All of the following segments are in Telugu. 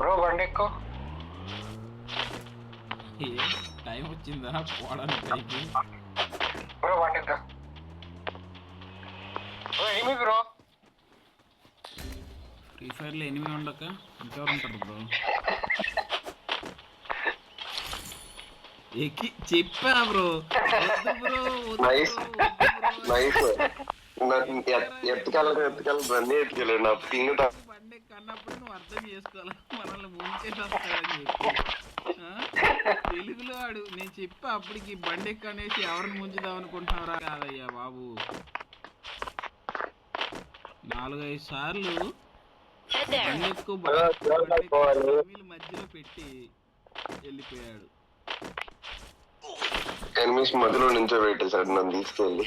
బ్రో బండి ఎక్కువ టైం వచ్చిందా పోవడానికి పైకి? బ్రో బండి ఎక్కువ ఏమి బ్రో ఫ్రీ ఫైర్ లో ఎనిమిది ఉండక ఇంకెవరు ఉంటారు బ్రో? ఎక్కి చెప్పా బ్రో, వద్దు బ్రో, నైస్ నైస్. ఎత్తుకెళ్ళి బండి ఎత్తుకెళ్ళాడు నా పింగ్. బండి కన్నప్పుడు నువ్వు అర్థం చేసుకోవాలి, మనల్ని ముంచేసేస్తాడని చెప్పి. తెలుగులో ఆడు నేను చెప్పా అప్పటికి బండి ఎక్కనేసి ఎవరిని ముంచుదాం అనుకుంటున్నారా? కాదయ్యా బాబు, 4-5 సార్లు బండి ఎక్కువ మధ్యలో పెట్టి వెళ్ళిపోయాడు. ఎనిమిస్ మధ్యలో నుంచో పెట్టేశాడు నన్ను తీసుకెళ్ళి.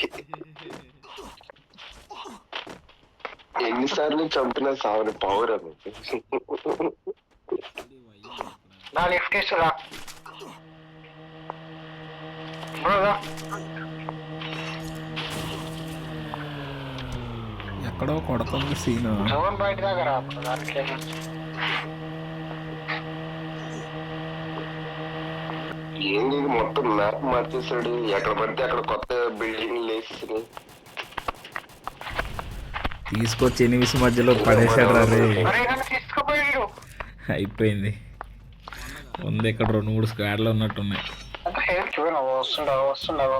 ఎన్నిసార్లు చంపినా సావని పవర్ అని. నా లిఫ్ట్ ఇస్తురా బ్రో. ఎక్కడో కొడుతుంది సీన్. జోన్ బయట దగ్గర దానికి ఏంది మొత్తం మ్యాప్ మార్చేసాడు. ఎక్కడ పడితే అక్కడ కొత్త బిల్డింగ్ లేసి తీసుకొచ్చి ఎనిమిస్ మధ్యలో పడేసాడు రే. తీసుకుపోయాడు. అయిపోయింది. ఉంది ఇక్కడ 2-3 స్క్వాడ్లు ఉన్నట్టున్నాయి. వస్తుండవు